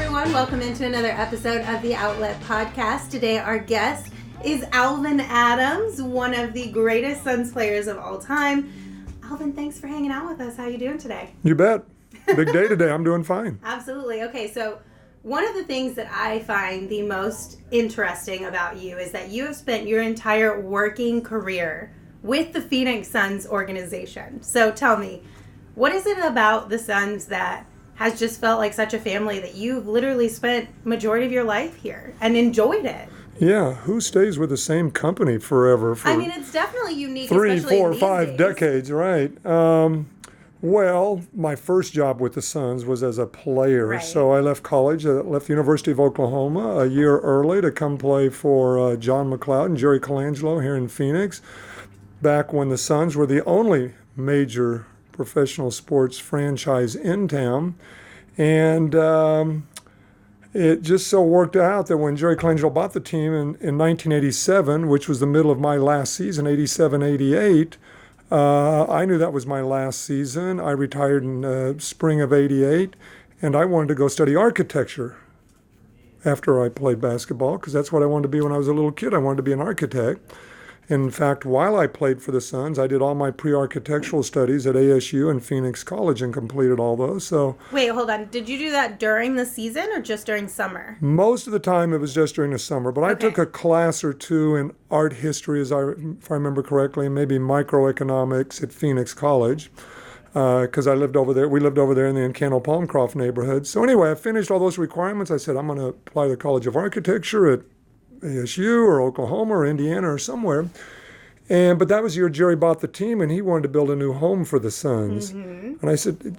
everyone. Welcome into another episode of the Outlet Podcast. Today, our guest is Alvan Adams, one of the greatest Suns players of all time. Alvan, thanks for hanging out with us. How are you doing today? You bet. Big day today. I'm doing fine. Absolutely. Okay, so one of the things that I find the most interesting about you is that you have spent your entire working career with the Phoenix Suns organization. So tell me, what is it about the Suns that has just felt like such a family that you've literally spent majority of your life here and enjoyed it? Yeah, who stays with the same company forever for it's definitely unique, 3, especially 4, in these 5 days. decades, right? Well, my first job with the Suns was as a player. Right. So I left college, left the University of Oklahoma a year early to come play for John McLeod and Jerry Colangelo here in Phoenix, back when the Suns were the only major professional sports franchise in town. And it just so worked out that when Jerry Colangelo bought the team in 1987, which was the middle of my last season, 87-88, I knew that was my last season. I retired in spring of 88, and I wanted to go study architecture after I played basketball, because that's what I wanted to be when I was a little kid. I wanted to be an architect. In fact, while I played for the Suns, I did all my pre-architectural studies at ASU and Phoenix College and completed all those. So Wait, hold on. Did you do that during the season or just during summer? most of the time it was just during the summer, but I took a class or two in art history, if I remember correctly, and maybe microeconomics at Phoenix College, because we lived over there in the Encano Palmcroft neighborhood. So anyway, I finished all those requirements. I said, I'm going to apply to the College of Architecture at ASU or Oklahoma or Indiana or somewhere. But that was the year Jerry bought the team, and he wanted to build a new home for the Suns. Mm-hmm. And I said,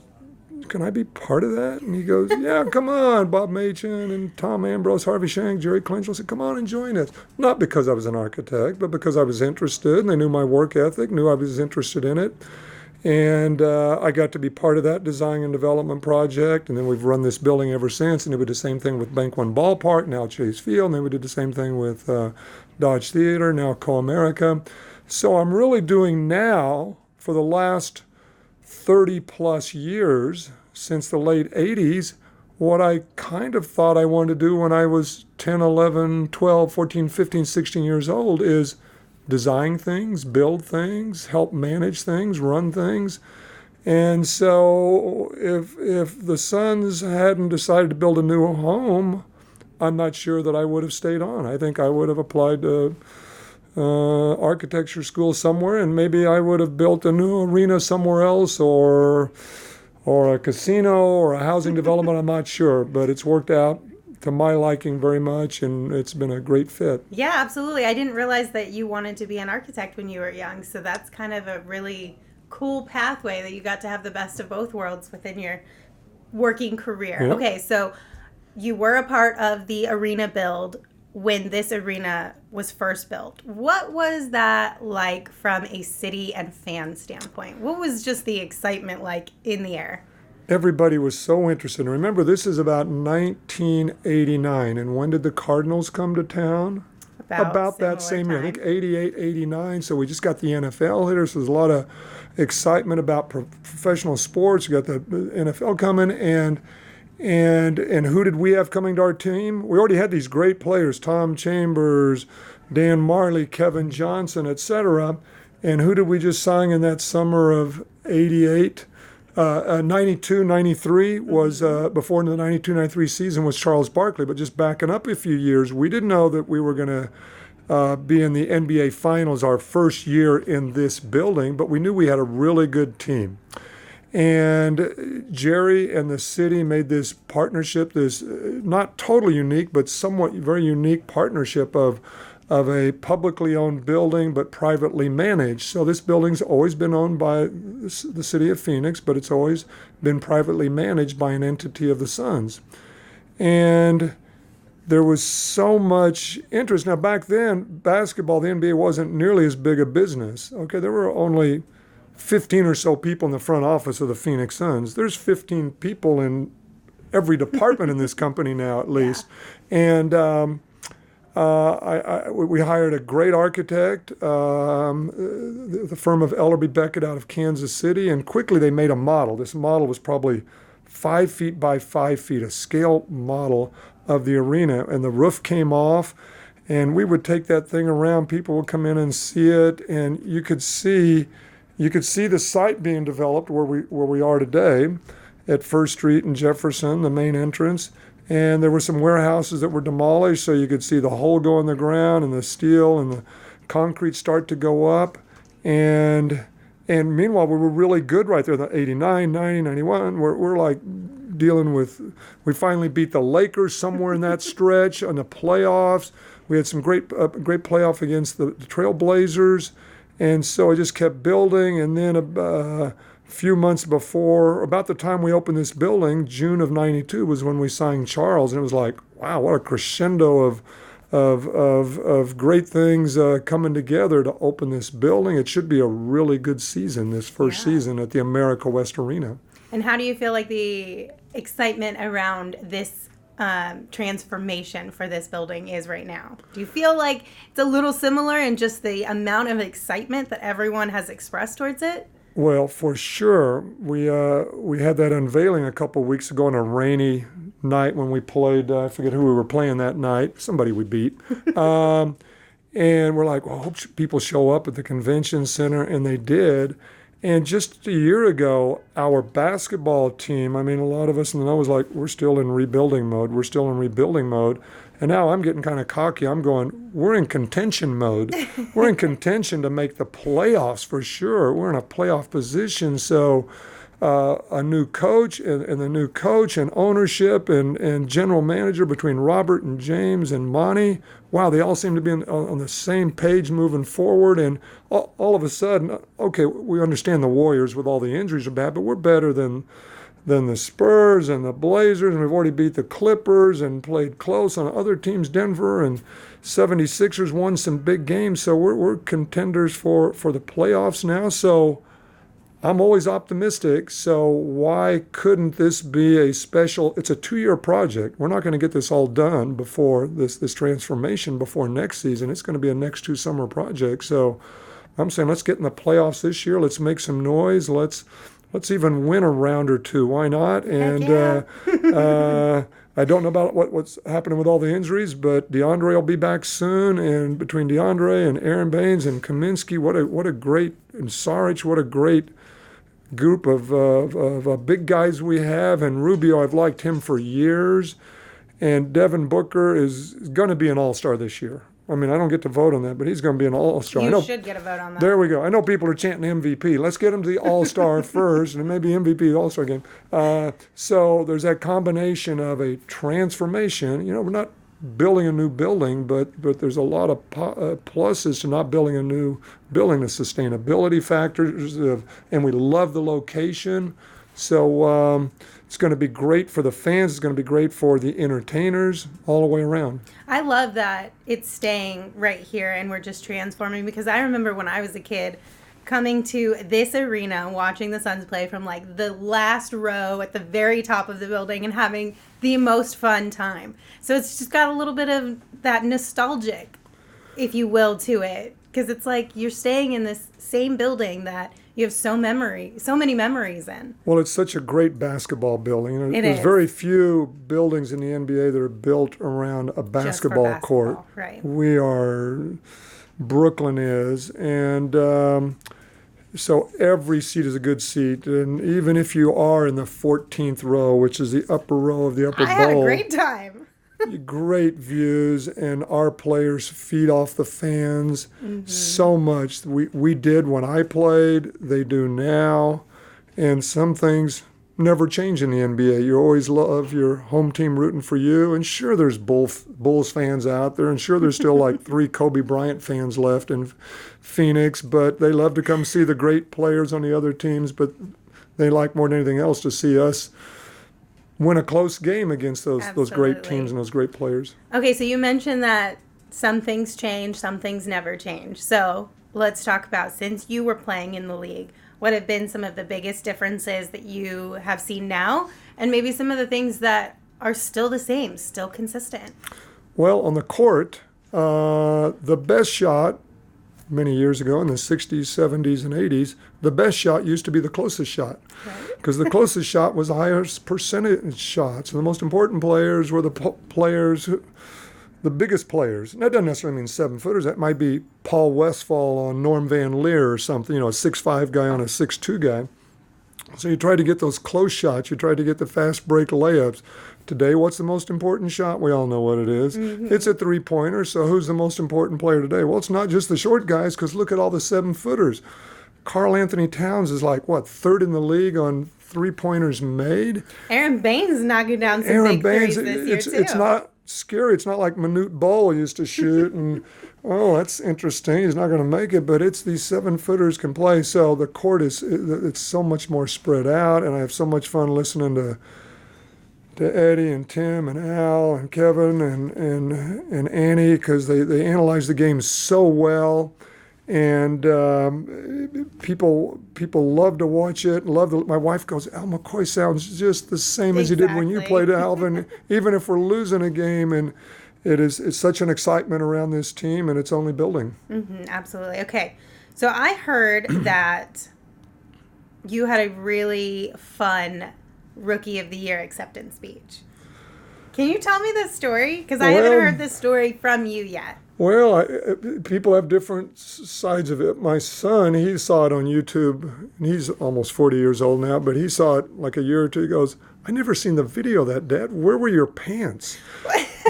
can I be part of that? And he goes, yeah, come on. Bob Machen and Tom Ambrose, Harvey Shank, Jerry Colangelo said, come on and join us. Not because I was an architect, but because I was interested, and they knew my work ethic, knew I was interested in it. And I got to be part of that design and development project. And then we've run this building ever since. And we did the same thing with Bank One Ballpark, now Chase Field. And then we did the same thing with Dodge Theater, now Co-America. So I'm really doing now, for the last 30 plus years, since the late 80s, what I kind of thought I wanted to do when I was 10, 11, 12, 14, 15, 16 years old is design things, build things, help manage things, run things. And so if the Suns hadn't decided to build a new home, I'm not sure that I would have stayed on. I think I would have applied to architecture school somewhere, and maybe I would have built a new arena somewhere else, or a casino, or a housing development. I'm not sure, but it's worked out to my liking very much, and it's been a great fit. Yeah, absolutely. I didn't realize that you wanted to be an architect when you were young, so that's kind of a really cool pathway that you got to have the best of both worlds within your working career. Yep. Okay, so you were a part of the arena build when this arena was first built. What was that like from a city and fan standpoint? What was just the excitement like in the air? Everybody was so interested. And remember, this is about 1989. And when did the Cardinals come to town? About that same year. I think 88, 89. So we just got the NFL here. So there's a lot of excitement about professional sports. You got the NFL coming. And who did we have coming to our team? We already had these great players, Tom Chambers, Dan Marley, Kevin Johnson, etc. And who did we just sign in that summer of 88? 92, 93 was, before the 92, 93 season was Charles Barkley. But just backing up a few years, we didn't know that we were going to be in the NBA Finals our first year in this building, but we knew we had a really good team. And Jerry and the city made this partnership, this not totally unique, but somewhat very unique partnership of a publicly owned building, but privately managed. So this building's always been owned by the city of Phoenix, but it's always been privately managed by an entity of the Suns. And there was so much interest. Now, back then, basketball, the NBA wasn't nearly as big a business. Okay, there were only 15 or so people in the front office of the Phoenix Suns. There's 15 people in every department in this company now, at least. Yeah. And we hired a great architect, the firm of Ellerby Beckett out of Kansas City, and quickly they made a model. This model was probably 5 feet by 5 feet, a scale model of the arena. And the roof came off, and we would take that thing around. People would come in and see it, and you could see the site being developed where we are today at First Street and Jefferson, the main entrance. And there were some warehouses that were demolished, so you could see the hole go in the ground and the steel and the concrete start to go up. And meanwhile, we were really good right there, the 89, 90, 91. We're like dealing with, we finally beat the Lakers somewhere in that stretch in the playoffs. We had some great playoff against the Trailblazers. And so I just kept building. And then a few months before, about the time we opened this building, June of 92 was when we signed Charles. And it was like, wow, what a crescendo of great things coming together to open this building. It should be a really good season, this first season at the America West Arena. And how do you feel like the excitement around this transformation for this building is right now? Do you feel like it's a little similar in just the amount of excitement that everyone has expressed towards it? Well, for sure. We had that unveiling a couple of weeks ago on a rainy night when we played, I forget who we were playing that night, somebody we beat. And we're like, well, I hope people show up at the convention center, and they did. And just a year ago, our basketball team, I mean, a lot of us in the know was like, we're still in rebuilding mode. And now I'm getting kind of cocky. I'm going, we're in contention mode. We're in contention to make the playoffs for sure. We're in a playoff position. So a new coach and the new coach and ownership and general manager between Robert and James and Monty, wow, they all seem to be on the same page moving forward. And all of a sudden, okay, we understand the Warriors with all the injuries are bad, but we're better than the Spurs and the Blazers, and we've already beat the Clippers and played close on other teams. Denver and 76ers won some big games, so we're contenders for the playoffs now. So I'm always optimistic, so why couldn't this be it's a 2-year project. We're not going to get this all done before this transformation before next season. It's going to be a next 2 summer project. So I'm saying let's get in the playoffs this year. Let's make some noise. Let's even win a round or 2. Why not? And I don't know about what's happening with all the injuries, but DeAndre will be back soon. And between DeAndre and Aaron Baines and Kaminsky, what a great, and Saric, what a great group of big guys we have. And Rubio, I've liked him for years. And Devin Booker is going to be an all-star this year. I mean, I don't get to vote on that, but he's going to be an all-star. You should get a vote on that. There we go. I know people are chanting MVP. Let's get him to the all-star first, and maybe MVP all-star game. So there's that combination of a transformation. You know, we're not building a new building, but there's a lot of pluses to not building a new building, the sustainability factors, and we love the location. So it's going to be great for the fans. It's going to be great for the entertainers all the way around. I love that it's staying right here and we're just transforming, because I remember when I was a kid coming to this arena, watching the Suns play from like the last row at the very top of the building and having the most fun time. So it's just got a little bit of that nostalgic, if you will, to it. Because it's like you're staying in this same building that you have so many memories in. Well, it's such a great basketball building. There's is. very few buildings in the NBA that are built around a basketball court. Right. Brooklyn is. And so every seat is a good seat. And even if you are in the 14th row, which is the upper row of the upper bowl. I had a great time. Great views, and our players feed off the fans so much. We did when I played, they do now, and some things never change in the NBA. You always love your home team rooting for you, and sure there's Bulls fans out there, and sure there's still like 3 Kobe Bryant fans left in Phoenix, but they love to come see the great players on the other teams, but they like more than anything else to see us win a close game against those great teams and those great players. Okay, so you mentioned that some things change, some things never change. So let's talk about, since you were playing in the league, what have been some of the biggest differences that you have seen now, and maybe some of the things that are still the same, still consistent? Well, on the court, the best shot many years ago in the 60s, 70s, and 80s, the best shot used to be the closest shot. Because the closest shot was the highest percentage shots. And the most important players were the biggest players. And that doesn't necessarily mean 7-footers. That might be Paul Westphal on Norm Van Leer or something, a 6'5" guy on a 6'2" guy. So you try to get those close shots. You try to get the fast break layups. Today, what's the most important shot? We all know what it is. Mm-hmm. It's a three-pointer, so who's the most important player today? Well, it's not just the short guys, because look at all the 7-footers. Karl Anthony Towns is third in the league on three-pointers made? Aaron Baines knocking down some big threes this year, too. It's not scary. It's not like Manute Bol used to shoot and, oh, that's interesting. He's not going to make it, but it's these 7-footers can play. So the court it's so much more spread out, and I have so much fun listening to Eddie and Tim and Al and Kevin and Annie, because they analyze the game so well. And people love to watch it. My wife goes, Al McCoy sounds just the same as he did when you played, Alvin, even if we're losing a game. And it's such an excitement around this team, and it's only building. Mm-hmm, absolutely. Okay. So I heard that you had a really fun Rookie of the Year acceptance speech. Can you tell me this story? Because I haven't heard this story from you yet. Well, people have different sides of it. My son, he saw it on YouTube, and he's almost 40 years old now, but he saw it like a year or two. He goes, I never seen the video of that, Dad. Where were your pants?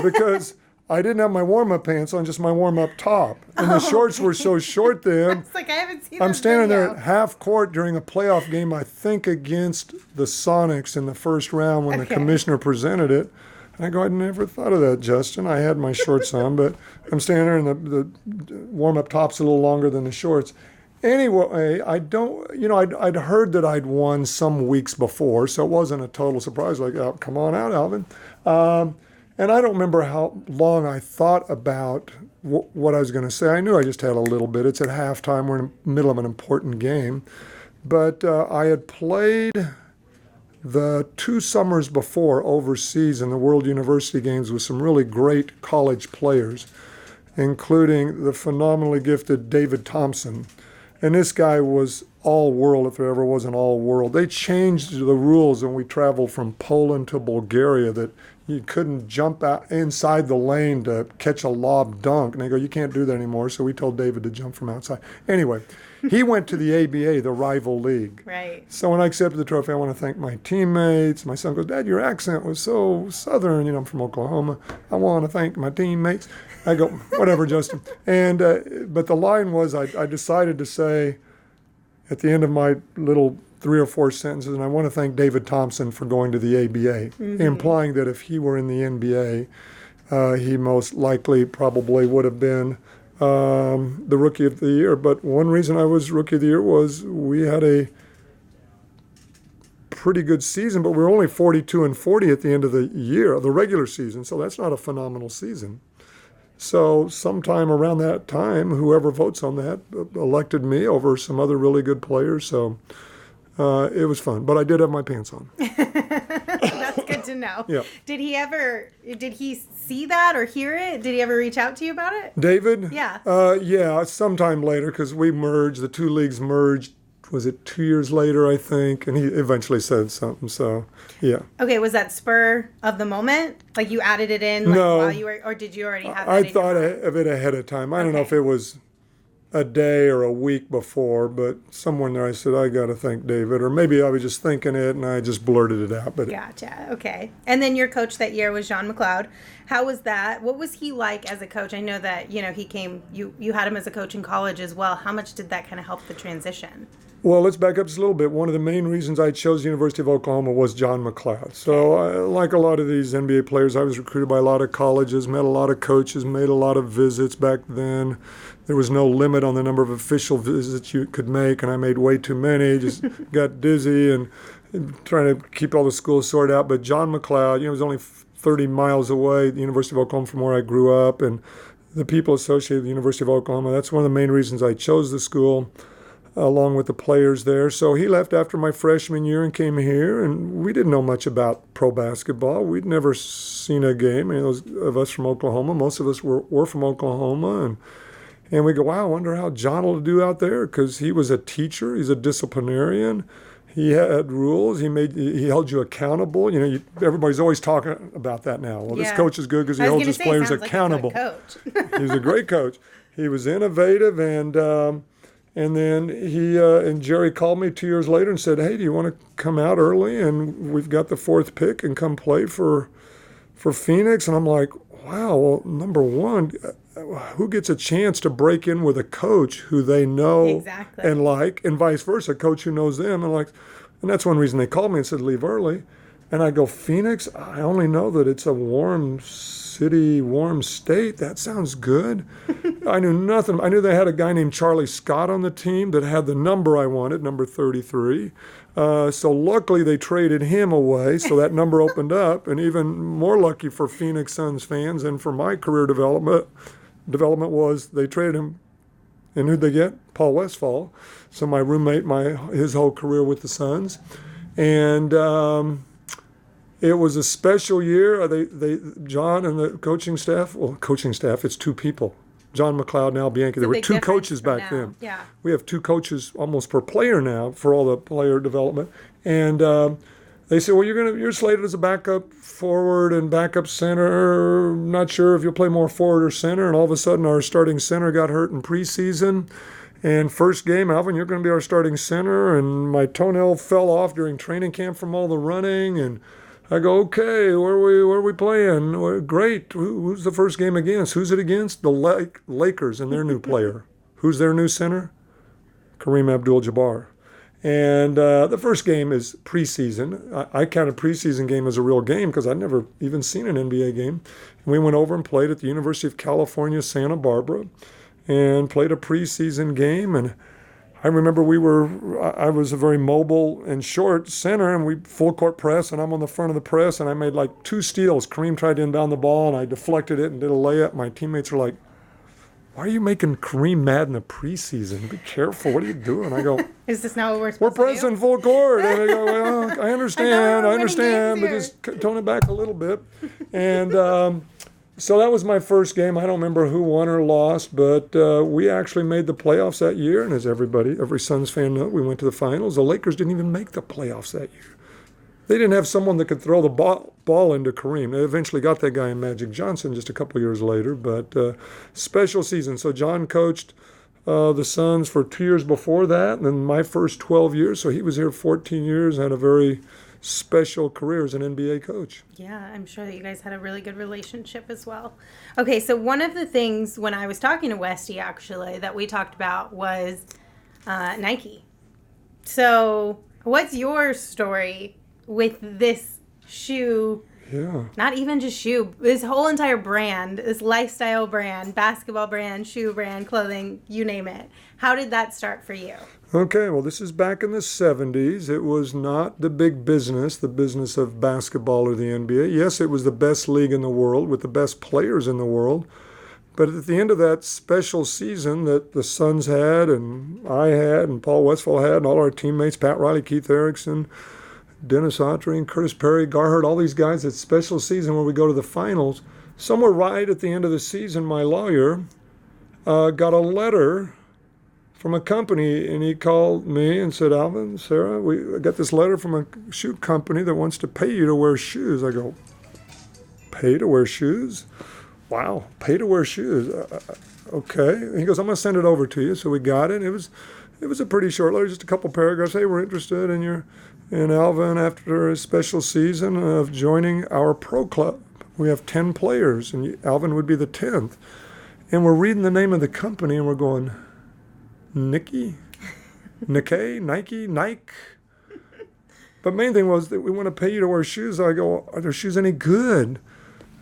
Because I didn't have my warm-up pants on, just my warm-up top. And the shorts were so short then. It's like, I haven't seen I'm standing there at half court during a playoff game, I think against the Sonics in the first round when the commissioner presented it. And I go, I never thought of that, Justin. I had my shorts on, but I'm standing there and the warm-up top's a little longer than the shorts. Anyway, I'd heard that I'd won some weeks before, so it wasn't a total surprise, like, oh, come on out, Alvin. And I don't remember how long I thought about what I was going to say. I knew I just had a little bit. It's at halftime. We're in the middle of an important game. But I had played the 2 summers before overseas in the World University Games with some really great college players, including the phenomenally gifted David Thompson. And this guy was all-world, if there ever was an all-world. They changed the rules when we traveled from Poland to Bulgaria that you couldn't jump out inside the lane to catch a lob dunk. And they go, you can't do that anymore. So we told David to jump from outside. Anyway, he went to the ABA, the rival league. Right. So when I accepted the trophy, I want to thank my teammates. My son goes, Dad, your accent was so Southern. I'm from Oklahoma. I want to thank my teammates. I go, whatever, Justin. And but the line was, I decided to say at the end of my little 3 or 4 sentences, and I want to thank David Thompson for going to the ABA, implying that if he were in the NBA, he most likely probably would have been the Rookie of the Year. But one reason I was Rookie of the Year was we had a pretty good season, but we were only 42-40 at the end of the year, the regular season, so that's not a phenomenal season. So sometime around that time, whoever votes on that elected me over some other really good players. So it was fun. But I did have my pants on. That's good to know. Yeah. Did he see that or hear it? Did he ever reach out to you about it? David? Yeah. Yeah, sometime later, because we merged. The 2 leagues merged. Was it 2 years later, I think? And he eventually said something, so, yeah. Okay, was that spur of the moment? Like you added it in while you were, or did you already have that I thought of it ahead of time. I don't know if it was a day or a week before, but somewhere in there I said, I got to thank David. Or maybe I was just thinking it and I just blurted it out. But Gotcha, okay. And then your coach that year was John McLeod. How was that? What was he like as a coach? I know that, he came, you had him as a coach in college as well. How much did that kind of help the transition? Well, let's back up just a little bit. One of the main reasons I chose the University of Oklahoma was John McLeod. So like a lot of these NBA players, I was recruited by a lot of colleges, met a lot of coaches, made a lot of visits back then. There was no limit on the number of official visits you could make, and I made way too many, just got dizzy and trying to keep all the schools sorted out. But John McLeod, it was only 30 miles away, the University of Oklahoma from where I grew up, and the people associated with the University of Oklahoma, that's one of the main reasons I chose the school, along with the players there. So he left after my freshman year and came here, and we didn't know much about pro basketball. We'd never seen a game. Those of us from Oklahoma, most of us were from Oklahoma, and And we go, wow, I wonder how John will do out there, because he was a teacher. He's a disciplinarian. He had rules. He held you accountable. Everybody's always talking about that now. Well, this coach is good because he holds his players accountable. He was a great coach. He was innovative, and then and Jerry called me 2 years later and said, hey, do you want to come out early? And we've got the 4th pick and come play for Phoenix. And I'm like, wow, well, number one, who gets a chance to break in with a coach who they know and like, and vice versa, a coach who knows them. And that's one reason they called me and said, leave early. And I go, Phoenix? I only know that it's a warm city, warm state. That sounds good. I knew nothing. I knew they had a guy named Charlie Scott on the team that had the number I wanted, number 33. So luckily they traded him away, so that number opened up. And even more lucky for Phoenix Suns fans and for my career development was they traded him. And who'd they get? Paul Westphal. So my roommate, his whole career with the Suns. And it was a special year. John and the coaching staff, it's 2 people. John McLeod and Al Bianchi. There were 2 coaches back then. Yeah. We have 2 coaches almost per player now for all the player development. And they said, well, you're slated as a backup forward and backup center. Not sure if you'll play more forward or center. And all of a sudden, our starting center got hurt in preseason. And first game, Alvin, you're going to be our starting center. And my toenail fell off during training camp from all the running. And I go, okay, where are we playing? Great. Who's the first game against? Who's it against? The Lakers and their new player. Who's their new center? Kareem Abdul-Jabbar. And the first game is preseason. I counted preseason game as a real game because I'd never even seen an NBA game. And we went over and played at the University of California, Santa Barbara, and played a preseason game. And I remember I was a very mobile and short center, and we full court press, and I'm on the front of the press, and I made like 2 steals. Kareem tried to inbound the ball, and I deflected it and did a layup. My teammates were like, why are you making Kareem mad in the preseason? Be careful. What are you doing? I go, is this not what we're supposed to do? We're pressing full court. And they go, well, I understand, but just tone it back a little bit. And so that was my first game. I don't remember who won or lost, but we actually made the playoffs that year. And as every Suns fan knows, we went to the finals. The Lakers didn't even make the playoffs that year. They didn't have someone that could throw the ball into Kareem. They eventually got that guy in Magic Johnson just a couple years later, but special season. So John coached the Suns for 2 years before that, and then my first 12 years. So he was here 14 years, had a very special career as an NBA coach. Yeah, I'm sure that you guys had a really good relationship as well. Okay, so one of the things when I was talking to Westy, actually, that we talked about was Nike. So what's your story with this shoe? Yeah. Not even just shoe, this whole entire brand, this lifestyle brand, basketball brand, shoe brand, clothing, you name it. How did that start for you? Okay, well, this is back in the 70s. It was not the big business, the business of basketball or the NBA. Yes, it was the best league in the world with the best players in the world. But at the end of that special season that the Suns had and I had and Paul Westphal had and all our teammates, Pat Riley, Keith Erickson, Dennis Autry and Curtis Perry, Garhart, all these guys, that special season where we go to the finals, somewhere right at the end of the season, my lawyer got a letter from a company, and he called me and said, Alvin, Sarah, we got this letter from a shoe company that wants to pay you to wear shoes. I go, pay to wear shoes? Wow, pay to wear shoes. Okay. And he goes, I'm going to send it over to you. So we got it. It was a pretty short letter, just a couple paragraphs. Hey, we're interested in Alvin after a special season of joining our pro club. We have 10 players, and Alvin would be the 10th. And we're reading the name of the company, and we're going, Nike? Nike? But main thing was that we want to pay you to wear shoes. I go, are their shoes any good?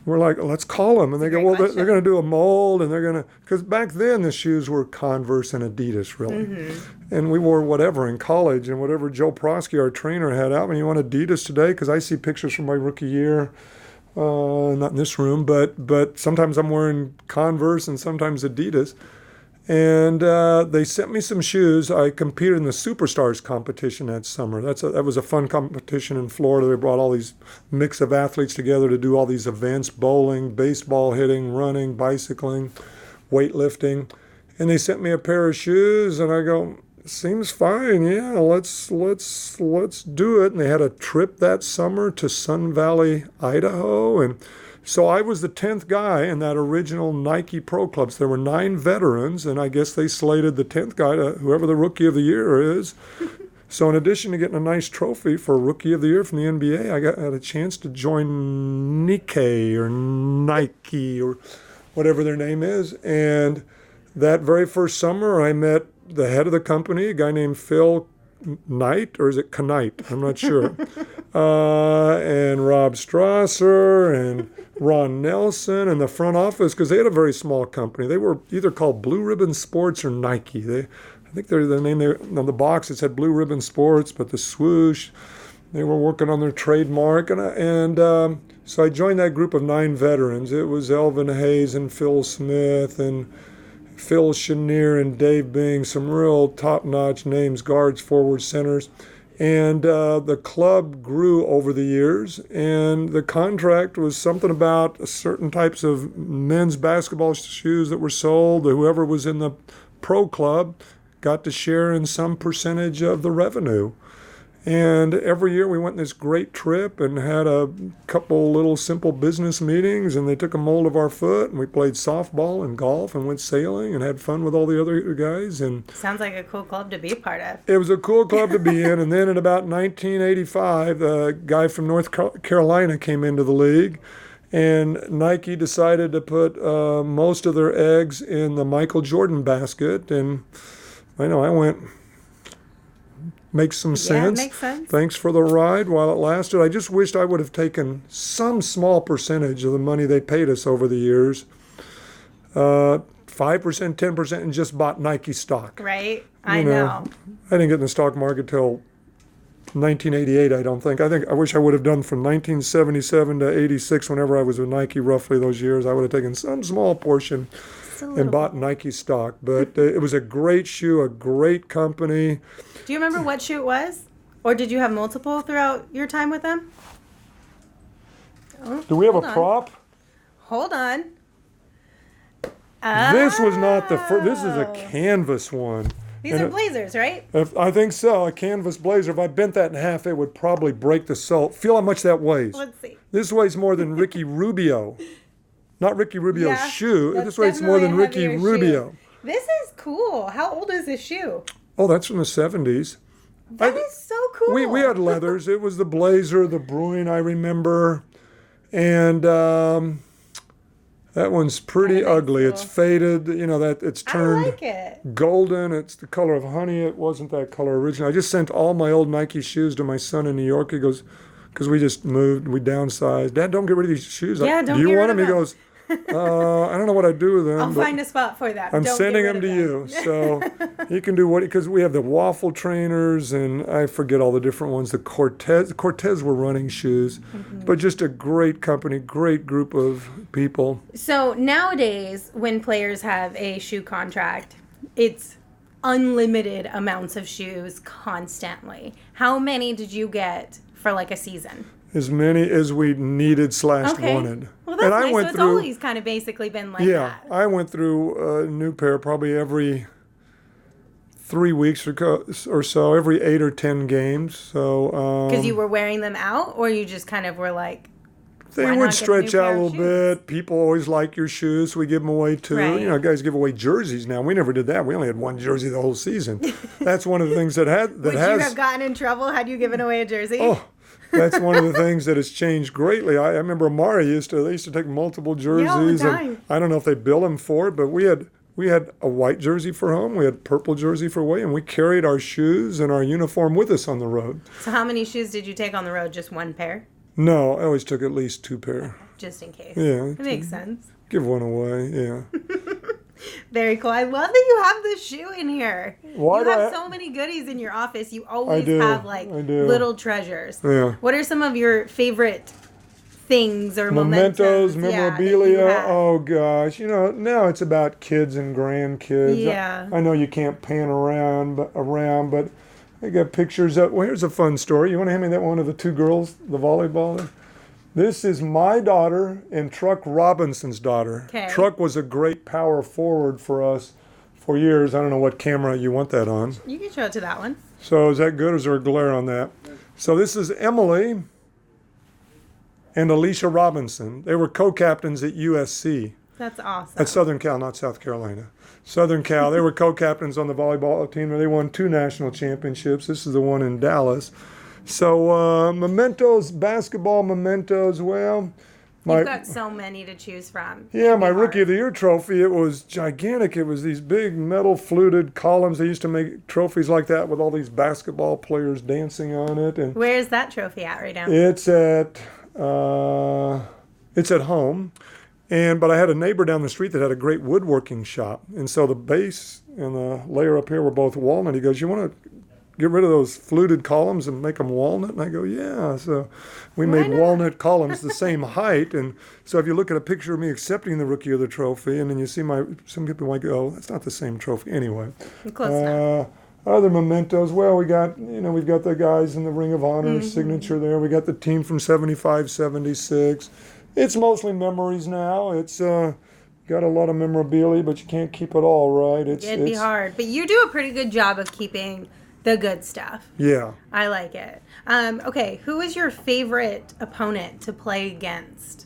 We're like, let's call them. And they go, well, they're going to do a mold, and they're going to, because back then the shoes were Converse and Adidas, really. Mm-hmm. And we wore whatever in college, and whatever Joe Prosky, our trainer, had out. And you want Adidas today? Because I see pictures from my rookie year, not in this room, but sometimes I'm wearing Converse and sometimes Adidas. And they sent me some shoes. I competed in the Superstars competition that summer. That was a fun competition in Florida. They brought all these mix of athletes together to do all these events: bowling, baseball hitting, running, bicycling, weightlifting. And they sent me a pair of shoes, and I go, seems fine. Yeah, let's do it. And they had a trip that summer to Sun Valley, Idaho, and so I was the 10th guy in that original Nike Pro Clubs. There were 9 veterans, and I guess they slated the 10th guy to whoever the Rookie of the Year is. So in addition to getting a nice trophy for Rookie of the Year from the NBA, I had a chance to join Nike or Nike or whatever their name is. And that very first summer, I met the head of the company, a guy named Phil Knight, or is it Knight? I'm not sure. And Rob Strasser and Ron Nelson and the front office, because they had a very small company. They were either called Blue Ribbon Sports or Nike. I think they're the name on the box. It said Blue Ribbon Sports, but the swoosh, they were working on their trademark. And so I joined that group of 9 veterans. It was Elvin Hayes and Phil Smith and Phil Chenier and Dave Bing, some real top-notch names, guards, forwards, centers. And the club grew over the years, and the contract was something about certain types of men's basketball shoes that were sold. Whoever was in the pro club got to share in some percentage of the revenue. And every year we went on this great trip and had a couple little simple business meetings, and they took a mold of our foot, and we played softball and golf and went sailing and had fun with all the other guys. And sounds like a cool club to be a part of. It was a cool club to be in. And then in about 1985, a guy from North Carolina came into the league, and Nike decided to put most of their eggs in the Michael Jordan basket. And I know I went... Makes some sense. Yeah, it makes sense. Thanks for the ride while it lasted. I just wished I would have taken some small percentage of the money they paid us over the years. 5%, 10%, and just bought Nike stock. Right? I know. I didn't get in the stock market till 1988, I don't think. I wish I would have done from 1977 to 86, whenever I was with Nike, roughly those years. I would have taken some small portion and bought Nike stock. But it was a great shoe, a great company. Do you remember what shoe it was? Or did you have multiple throughout your time with them? Do we have a prop? Hold on. This was not the first. This is a canvas one. These are blazers, right? I think so. A canvas blazer. If I bent that in half, it would probably break the sole. Feel how much that weighs. Let's see. This weighs more than Ricky Rubio. Not Ricky Rubio's shoe. This weighs more than Ricky Rubio. Shoe. This is cool. How old is this shoe? Oh, that's from the 70s. That is so cool. We had leathers. It was the blazer, the Bruin, I remember. And that one's pretty ugly. Cool. It's faded. It's turned I like it. Golden. It's the color of honey. It wasn't that color originally. I just sent all my old Nike shoes to my son in New York. He goes, because we just moved, we downsized. Dad, don't get rid of these shoes. Yeah, don't do you get want rid them? of them. He goes, I don't know what I'd do with them. I'll find a spot for that. I'm sending them to you. So he can do because we have the waffle trainers, and I forget all the different ones. The Cortez were running shoes, but just a great company, great group of people. So nowadays, when players have a shoe contract, it's unlimited amounts of shoes constantly. How many did you get for like a season? As many as we needed / wanted. Well, that's nice. So it's always kind of basically been like that. Yeah, I went through a new pair probably every 3 weeks or so, every 8 or 10 games. So because you were wearing them out, or you just kind of were like, they would stretch out a little bit. People always like your shoes, so we give them away too. Right. Guys give away jerseys now. We never did that. We only had one jersey the whole season. That's one of the things that would you have gotten in trouble had you given away a jersey? Oh. That's one of the things that has changed greatly. I remember Amari used to take multiple jerseys. Yeah, all the time. And I don't know if they bill him for it, but we had a white jersey for home. We had a purple jersey for away, and we carried our shoes and our uniform with us on the road. So how many shoes did you take on the road? Just one pair? No, I always took at least 2 pair. Just in case. Yeah. It makes sense. Give one away, yeah. Very cool. I love that you have this shoe in here. You have so many goodies in your office. You always have little treasures. Yeah. What are some of your favorite things or mementos, memorabilia? Oh gosh, now it's about kids and grandkids. Yeah. I know you can't pan around, but I got pictures of. Well, here's a fun story. You want to hand me that one of the 2 girls, the volleyballer? This is my daughter and Truck Robinson's daughter. Okay. Truck was a great power forward for us for years. I don't know what camera you want that on. You can show it to that one. So is that good, or is there a glare on that? So this is Emily and Alicia Robinson. They were co-captains at USC. That's awesome. At Southern Cal, not South Carolina. Southern Cal. They were co-captains on the volleyball team, and they won 2 national championships. This is the one in Dallas. So mementos, basketball mementos, well... You've got so many to choose from. Yeah, my Rookie of the Year trophy, it was gigantic. It was these big metal fluted columns. They used to make trophies like that with all these basketball players dancing on it. And where's that trophy at right now? It's at home. But I had a neighbor down the street that had a great woodworking shop. And so the base and the layer up here were both walnut. He goes, you want to get rid of those fluted columns and make them walnut? And I go, yeah. So we made walnut columns the same height. And so if you look at a picture of me accepting the Rookie of the Trophy, and then you see some people might go, oh, that's not the same trophy. Anyway. Close enough. Other mementos, well, we've got the guys in the Ring of Honor signature there. We got the team from 75, 76. It's mostly memories now. It's got a lot of memorabilia, but you can't keep it all, right? It'd be hard. But you do a pretty good job of keeping the good stuff. Yeah. I like it. Okay, who is your favorite opponent to play against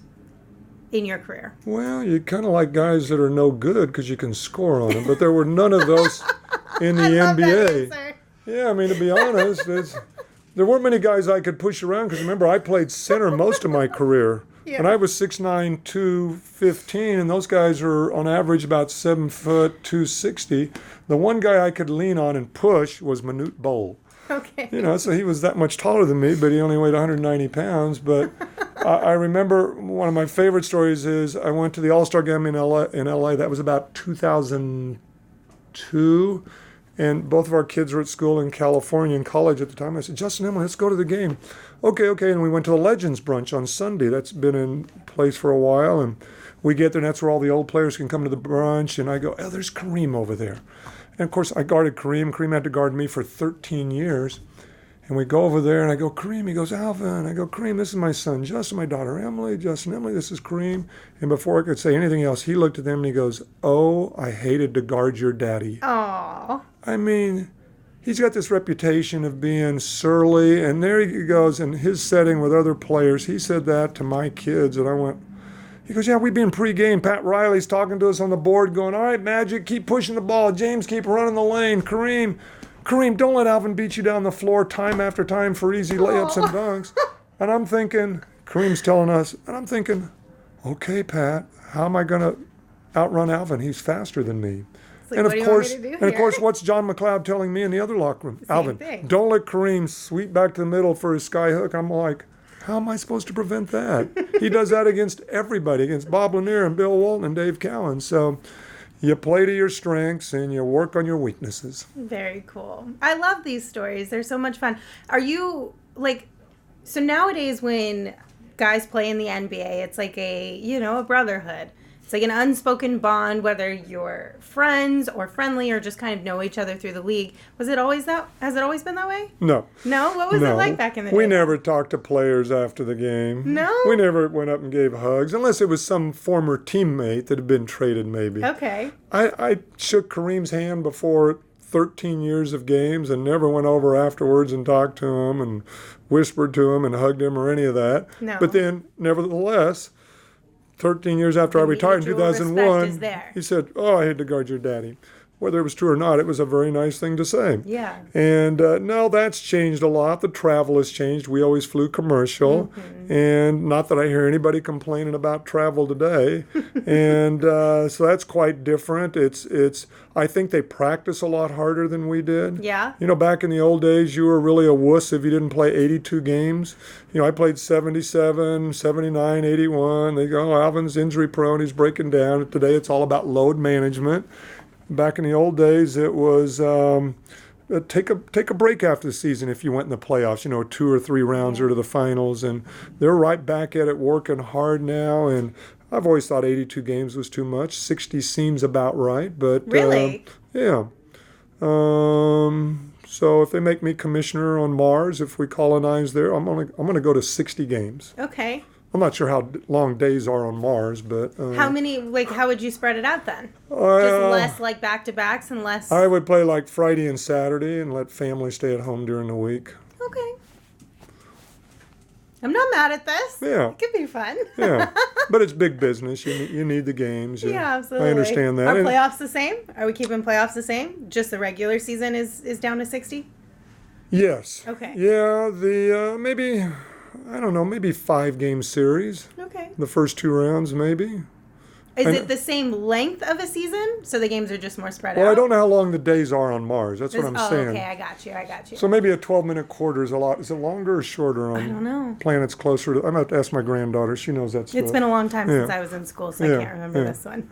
in your career? Well, you kind of like guys that are no good because you can score on them, but there were none of those in the NBA. Yeah, I mean, to be honest, there weren't many guys I could push around because remember, I played center most of my career. Yeah. And I was 6'9", 215, and those guys are on average about 7 foot, 260. The one guy I could lean on and push was Manute Bol. Okay. So he was that much taller than me, but he only weighed 190 pounds. But I remember one of my favorite stories is I went to the All-Star game in LA. That was about 2002. And both of our kids were at school in California, in college at the time. I said, Justin, Emily, let's go to the game. Okay. And we went to the Legends Brunch on Sunday. That's been in place for a while. And we get there, and that's where all the old players can come to the brunch. And I go, oh, there's Kareem over there. And, of course, I guarded Kareem. Kareem had to guard me for 13 years. And we go over there, and I go, Kareem. He goes, Alvan. I go, Kareem, this is my son Justin, my daughter Emily. Justin, Emily, this is Kareem. And before I could say anything else, he looked at them, and he goes, oh, I hated to guard your daddy. Aww. I mean, he's got this reputation of being surly, and there he goes in his setting with other players. He said that to my kids, and I went, he goes, yeah, we've been pregame. Pat Riley's talking to us on the board going, all right, Magic, keep pushing the ball. James, keep running the lane. Kareem, don't let Alvan beat you down the floor time after time for easy layups and dunks. And I'm thinking, Kareem's telling us, and I'm thinking, okay, Pat, how am I going to outrun Alvan? He's faster than me. Like, and of course, what's John McLeod telling me in the other locker room? Alvan, don't let Kareem sweep back to the middle for his sky hook. I'm like, how am I supposed to prevent that? He does that against everybody, against Bob Lanier and Bill Walton and Dave Cowan. So you play to your strengths and you work on your weaknesses. Very cool. I love these stories. They're so much fun. Are you so nowadays when guys play in the NBA, it's like a brotherhood. It's like an unspoken bond, whether you're friends or friendly or just kind of know each other through the league. Has it always been that way? No. No? What was it like back in the day? We never talked to players after the game. No? We never went up and gave hugs, unless it was some former teammate that had been traded maybe. Okay. I shook Kareem's hand before 13 years of games and never went over afterwards and talked to him and whispered to him and hugged him or any of that. No. But then, nevertheless, 13 years after I retired in 2001, he said, oh, I had to guard your daddy. Whether it was true or not, it was a very nice thing to say. Yeah. And no, that's changed a lot. The travel has changed. We always flew commercial. Mm-hmm. And not that I hear anybody complaining about travel today. And so that's quite different. I think they practice a lot harder than we did. Yeah. Back in the old days, you were really a wuss if you didn't play 82 games. I played 77, 79, 81. They go, oh, Alvan's injury prone. He's breaking down. Today, it's all about load management. Back in the old days, it was take a break after the season if you went in the playoffs, 2 or 3 rounds or to the finals. And they're right back at it working hard now. And I've always thought 82 games was too much. 60 seems about right. But really? Yeah. So if they make me commissioner on Mars, if we colonize there, I'm gonna go to 60 games. Okay. I'm not sure how long days are on Mars, but... how many, how would you spread it out then? Just less back-to-backs and less... I would play Friday and Saturday and let family stay at home during the week. Okay. I'm not mad at this. Yeah. It could be fun. Yeah. But it's big business. You need the games. Yeah, absolutely. I understand that. Are playoffs the same? Are we keeping playoffs the same? Just the regular season is down to 60? Yes. Okay. Yeah, maybe... I don't know, maybe 5-game series. Okay. The first 2 rounds, maybe. Is it the same length of a season? So the games are just more spread out? Well, I don't know how long the days are on Mars. That's what I'm saying. Okay, I got you. So maybe a 12-minute quarter is a lot. Is it longer or shorter on I don't know. planets closer to... I'm going to have to ask my granddaughter. She knows that stuff. It's been a long time since I was in school, so I can't remember this one.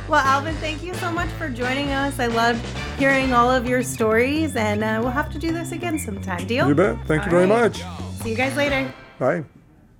Well, Alvan, thank you so much for joining us. I loved hearing all of your stories, and we'll have to do this again sometime. Deal? You bet. Thank you very much. See you guys later. Bye.